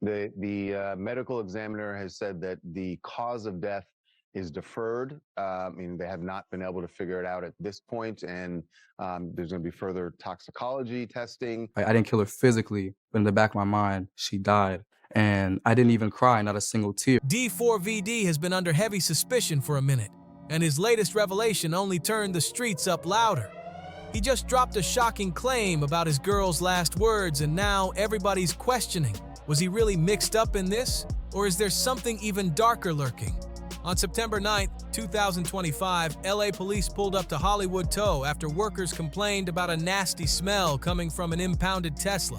The medical examiner has said that the cause of death is deferred. I mean, they have not been able to figure it out at this point, and there's going to be further toxicology testing. I didn't kill her physically, but in the back of my mind, she died. And I didn't even cry, not a single tear. D4vd has been under heavy suspicion for a minute, and his latest revelation only turned the streets up louder. He just dropped a shocking claim about his girl's last words, and now everybody's questioning, was he really mixed up in this, or is there something even darker lurking? On September 9th, 2025, LA police pulled up to Hollywood Tow after workers complained about a nasty smell coming from an impounded Tesla.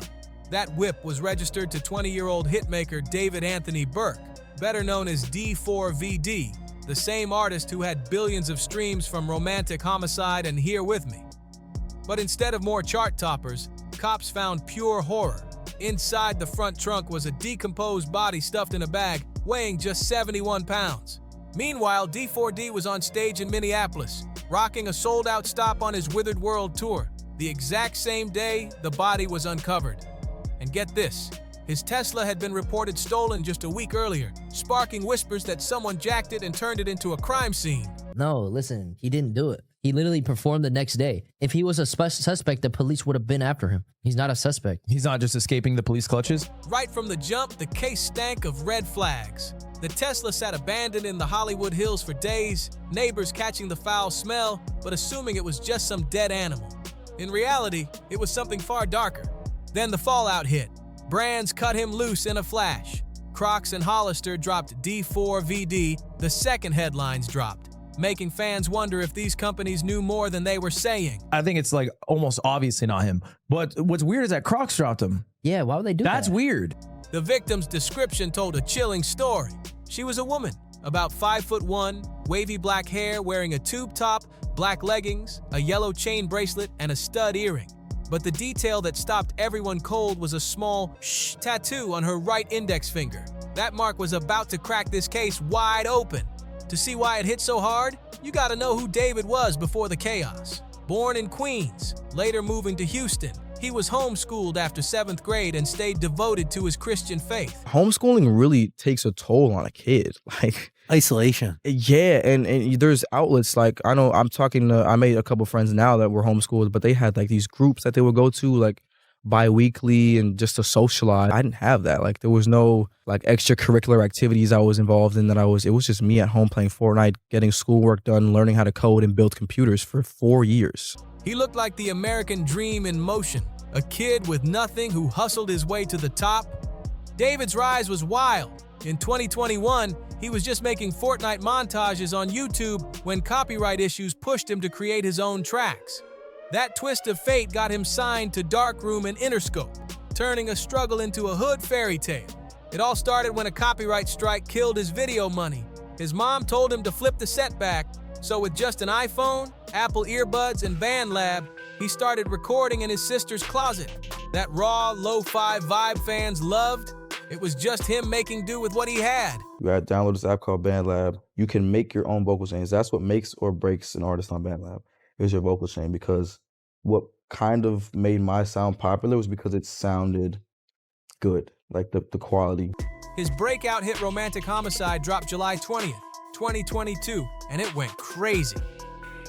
That whip was registered to 20-year-old hitmaker David Anthony Burke, better known as D4vd, the same artist who had billions of streams from Romantic Homicide and Here With Me. But instead of more chart toppers, cops found pure horror. Inside the front trunk was a decomposed body stuffed in a bag, weighing just 71 pounds. Meanwhile, D4D was on stage in Minneapolis, rocking a sold-out stop on his Withered World tour. The exact same day, the body was uncovered. And get this, his Tesla had been reported stolen just a week earlier, sparking whispers that someone jacked it and turned it into a crime scene. No, listen, he didn't do it. He literally performed the next day. If he was a suspect, the police would have been after him. He's not a suspect. He's not just escaping the police clutches? Right from the jump, the case stank of red flags. The Tesla sat abandoned in the Hollywood Hills for days, neighbors catching the foul smell, but assuming it was just some dead animal. In reality, it was something far darker. Then the fallout hit. Brands cut him loose in a flash. Crocs and Hollister dropped D4vd, the second headlines dropped, making fans wonder if these companies knew more than they were saying. I think it's like almost obviously not him. But what's weird is that Crocs dropped him. Yeah, why would they do that? That's weird. The victim's description told a chilling story. She was a woman, about 5'1", wavy black hair, wearing a tube top, black leggings, a yellow chain bracelet, and a stud earring. But the detail that stopped everyone cold was a small shh tattoo on her right index finger. That mark was about to crack this case wide open. To see why it hit so hard, you gotta know who David was before the chaos. Born in Queens, later moving to Houston, he was homeschooled after 7th grade and stayed devoted to his Christian faith. Homeschooling really takes a toll on a kid. Like, isolation. yeah, and there's outlets like, I know I made a couple friends now that were homeschooled, but they had like these groups that they would go to like bi-weekly and just to socialize. I didn't have that. Like, there was no like extracurricular activities I was involved in it was just me at home playing Fortnite, getting schoolwork done, learning how to code and build computers for 4 years. He looked like the American dream in motion, a kid with nothing who hustled his way to the top. David's rise was wild. In 2021, he was just making Fortnite montages on YouTube when copyright issues pushed him to create his own tracks. That twist of fate got him signed to Darkroom and Interscope, turning a struggle into a hood fairy tale. It all started when a copyright strike killed his video money. His mom told him to flip the setback, so with just an iPhone, Apple earbuds, and BandLab, he started recording in his sister's closet. That raw, lo-fi vibe fans loved. It was just him making do with what he had. You gotta download this app called BandLab. You can make your own vocal chains. That's what makes or breaks an artist on BandLab, is your vocal chain. Because what kind of made my sound popular was because it sounded good, like the quality. His breakout hit Romantic Homicide dropped July 20th, 2022, and it went crazy.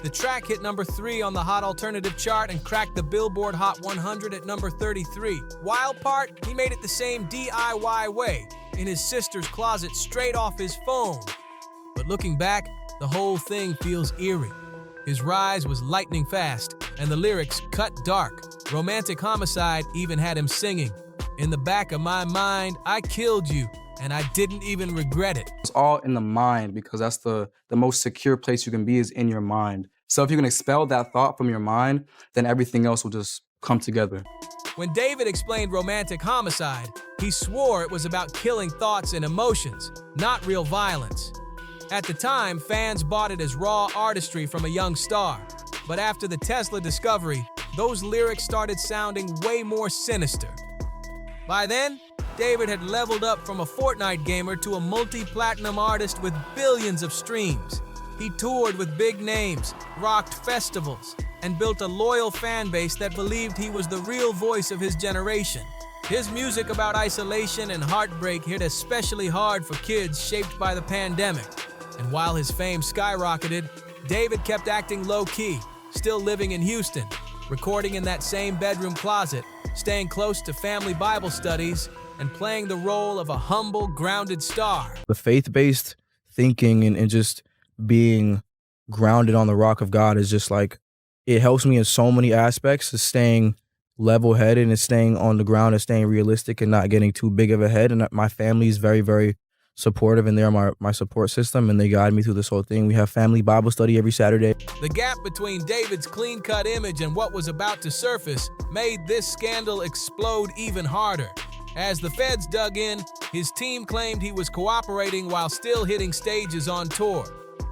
The track hit number 3 on the Hot Alternative chart and cracked the Billboard Hot 100 at number 33. Wild part, he made it the same DIY way, in his sister's closet straight off his phone. But looking back, the whole thing feels eerie. His rise was lightning fast, and the lyrics cut dark. Romantic Homicide even had him singing, "In the back of my mind, I killed you, and I didn't even regret it." It's all in the mind, because that's the most secure place you can be, is in your mind. So if you can expel that thought from your mind, then everything else will just come together. When David explained Romantic Homicide, he swore it was about killing thoughts and emotions, not real violence. At the time, fans bought it as raw artistry from a young star. But after the Tesla discovery, those lyrics started sounding way more sinister. By then, David had leveled up from a Fortnite gamer to a multi-platinum artist with billions of streams. He toured with big names, rocked festivals, and built a loyal fan base that believed he was the real voice of his generation. His music about isolation and heartbreak hit especially hard for kids shaped by the pandemic. And while his fame skyrocketed, David kept acting low-key, still living in Houston, recording in that same bedroom closet, staying close to family Bible studies, and playing the role of a humble, grounded star. The faith-based thinking and just being grounded on the rock of God is just like, it helps me in so many aspects of staying level-headed and staying on the ground and staying realistic and not getting too big of a head. And my family is very, very supportive, and they're my support system, and they guide me through this whole thing. We have family Bible study every Saturday. The gap between David's clean-cut image and what was about to surface made this scandal explode even harder. As the feds dug in, his team claimed he was cooperating while still hitting stages on tour.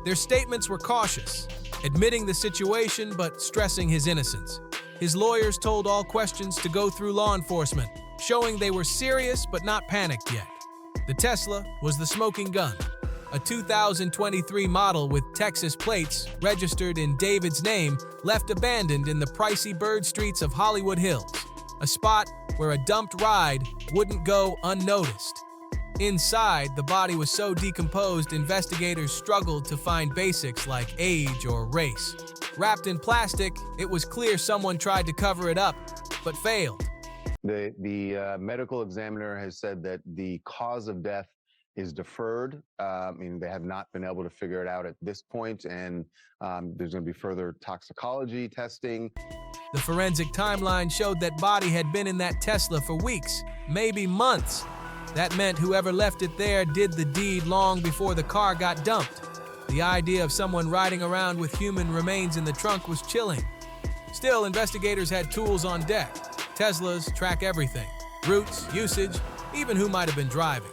Their statements were cautious, admitting the situation but stressing his innocence. His lawyers told all questions to go through law enforcement, showing they were serious but not panicked yet. The Tesla was the smoking gun, a 2023 model with Texas plates registered in David's name, left abandoned in the pricey bird streets of Hollywood Hills, a spot where a dumped ride wouldn't go unnoticed. Inside, the body was so decomposed, investigators struggled to find basics like age or race. Wrapped in plastic, it was clear someone tried to cover it up, but failed. The medical examiner has said that the cause of death is deferred. They have not been able to figure it out at this point, and there's going to be further toxicology testing. The forensic timeline showed that body had been in that Tesla for weeks, maybe months. That meant whoever left it there did the deed long before the car got dumped. The idea of someone riding around with human remains in the trunk was chilling. Still, investigators had tools on deck. Teslas track everything: routes, usage, even who might have been driving.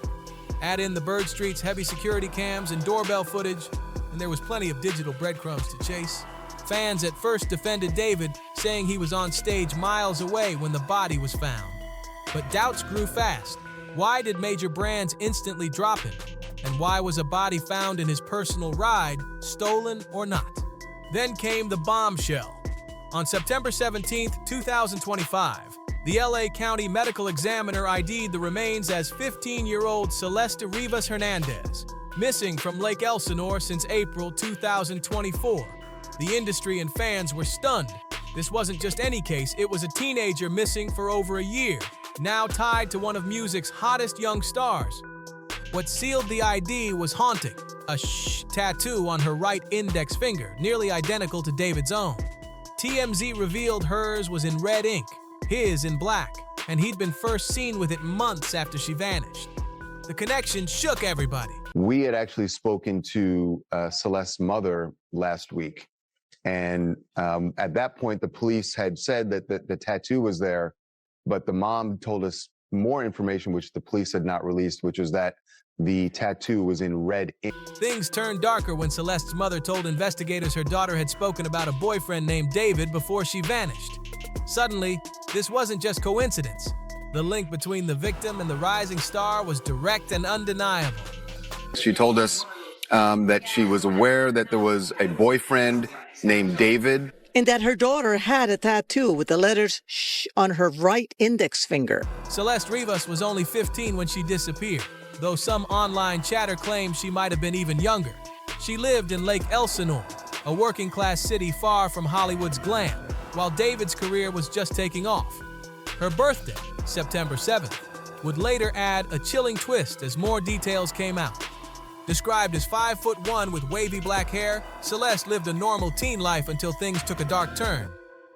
Add in the Bird Street's heavy security cams and doorbell footage, and there was plenty of digital breadcrumbs to chase. Fans at first defended David, saying he was on stage miles away when the body was found. But doubts grew fast. Why did major brands instantly drop him? And why was a body found in his personal ride stolen or not? Then came the bombshell. On September 17, 2025, the LA County Medical Examiner ID'd the remains as 15-year-old Celeste Rivas Hernandez, missing from Lake Elsinore since April 2024. The industry and fans were stunned. This wasn't just any case, it was a teenager missing for over a year, now tied to one of music's hottest young stars. What sealed the ID was haunting: a tattoo on her right index finger, nearly identical to David's own. TMZ revealed hers was in red ink, his in black, and he'd been first seen with it months after she vanished. The connection shook everybody. We had actually spoken to Celeste's mother last week, and at that point, the police had said that the tattoo was there, but the mom told us more information, which the police had not released, which was that the tattoo was in red ink. Things turned darker when Celeste's mother told investigators her daughter had spoken about a boyfriend named David before she vanished. Suddenly, this wasn't just coincidence. The link between the victim and the rising star was direct and undeniable. She told us that she was aware that there was a boyfriend named David, and that her daughter had a tattoo with the letters "sh" on her right index finger. Celeste Rivas was only 15 when she disappeared, though some online chatter claims she might have been even younger. She lived in Lake Elsinore, a working-class city far from Hollywood's glam, while David's career was just taking off. Her birthday, September 7th, would later add a chilling twist as more details came out. Described as 5'1" with wavy black hair, Celeste lived a normal teen life until things took a dark turn.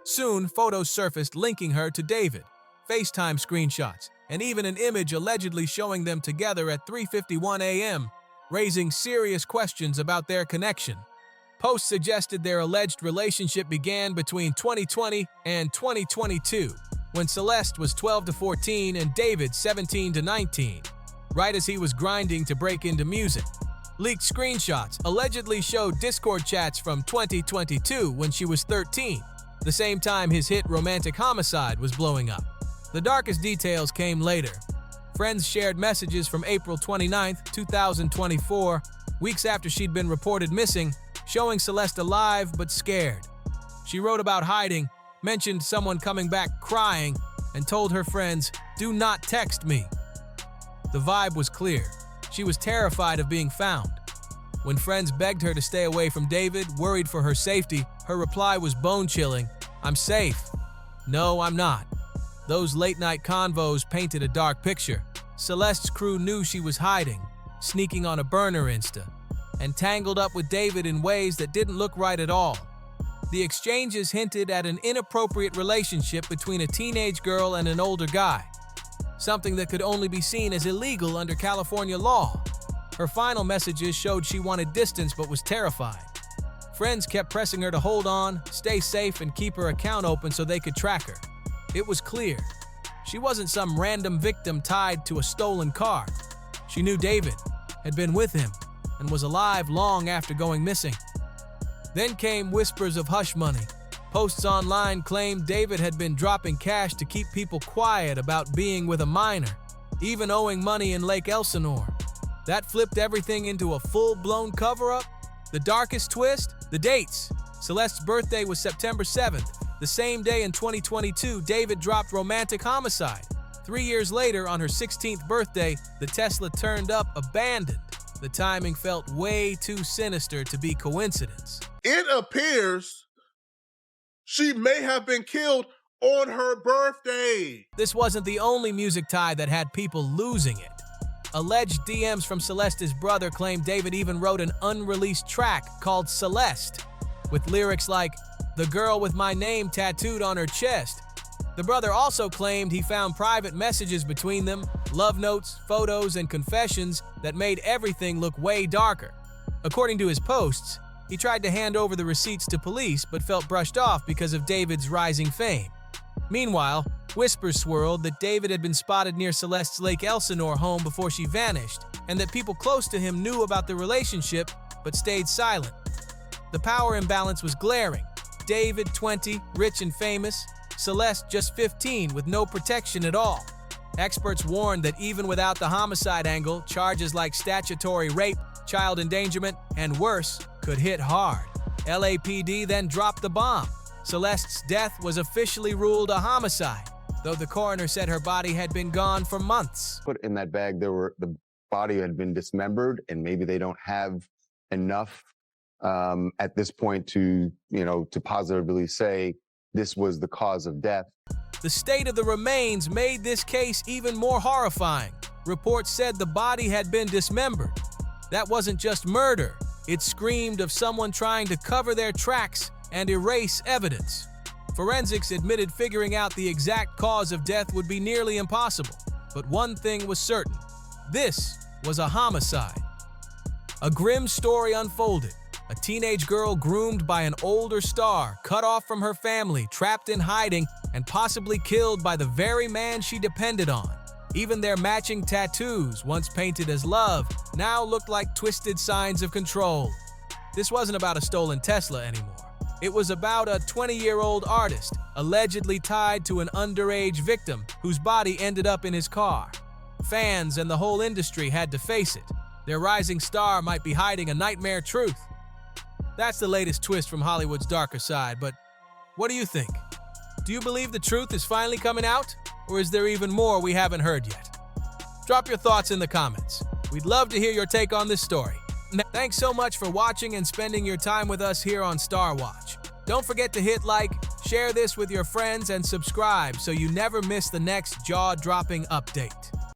Soon, photos surfaced linking her to David, FaceTime screenshots, and even an image allegedly showing them together at 3:51 a.m., raising serious questions about their connection. Posts suggested their alleged relationship began between 2020 and 2022, when Celeste was 12 to 14 and David 17 to 19, right as he was grinding to break into music. Leaked screenshots allegedly showed Discord chats from 2022 when she was 13, the same time his hit Romantic Homicide was blowing up. The darkest details came later. Friends shared messages from April 29, 2024, weeks after she'd been reported missing, showing Celeste alive but scared. She wrote about hiding, mentioned someone coming back crying, and told her friends, "Do not text me." The vibe was clear. She was terrified of being found. When friends begged her to stay away from David, worried for her safety, her reply was bone-chilling. "I'm safe." "No, I'm not." Those late-night convos painted a dark picture. Celeste's crew knew she was hiding, sneaking on a burner Insta, and tangled up with David in ways that didn't look right at all. The exchanges hinted at an inappropriate relationship between a teenage girl and an older guy, something that could only be seen as illegal under California law. Her final messages showed she wanted distance but was terrified. Friends kept pressing her to hold on, stay safe, and keep her account open so they could track her. It was clear. She wasn't some random victim tied to a stolen car. She knew David, had been with him, and was alive long after going missing. Then came whispers of hush money. Posts online claimed David had been dropping cash to keep people quiet about being with a minor, even owing money in Lake Elsinore. That flipped everything into a full-blown cover-up. The darkest twist? The dates. Celeste's birthday was September 7th. The same day in 2022, David dropped Romantic Homicide. 3 years later, on her 16th birthday, the Tesla turned up abandoned. The timing felt way too sinister to be coincidence. It appears she may have been killed on her birthday. This wasn't the only music tie that had people losing it. Alleged DMs from Celeste's brother claimed David even wrote an unreleased track called Celeste, with lyrics like, "The girl with my name tattooed on her chest." The brother also claimed he found private messages between them, love notes, photos, and confessions that made everything look way darker. According to his posts, he tried to hand over the receipts to police but felt brushed off because of David's rising fame. Meanwhile, whispers swirled that David had been spotted near Celeste's Lake Elsinore home before she vanished, and that people close to him knew about the relationship but stayed silent. The power imbalance was glaring. David, 20, rich and famous. Celeste, just 15, with no protection at all. Experts warned that even without the homicide angle, charges like statutory rape, child endangerment, and worse could hit hard. LAPD then dropped the bomb. Celeste's death was officially ruled a homicide, though the coroner said her body had been gone for months. Put in that bag, the body had been dismembered, and maybe they don't have enough at this point to positively say this was the cause of death. The state of the remains made this case even more horrifying. Reports said the body had been dismembered. That wasn't just murder. It screamed of someone trying to cover their tracks and erase evidence. Forensics admitted figuring out the exact cause of death would be nearly impossible. But one thing was certain. This was a homicide. A grim story unfolded. A teenage girl groomed by an older star, cut off from her family, trapped in hiding, and possibly killed by the very man she depended on. Even their matching tattoos, once painted as love, now looked like twisted signs of control. This wasn't about a stolen Tesla anymore. It was about a 20-year-old artist, allegedly tied to an underage victim whose body ended up in his car. Fans and the whole industry had to face it. Their rising star might be hiding a nightmare truth. That's the latest twist from Hollywood's darker side, but what do you think? Do you believe the truth is finally coming out, or is there even more we haven't heard yet? Drop your thoughts in the comments. We'd love to hear your take on this story. Thanks so much for watching and spending your time with us here on Star Watch. Don't forget to hit like, share this with your friends, and subscribe so you never miss the next jaw-dropping update.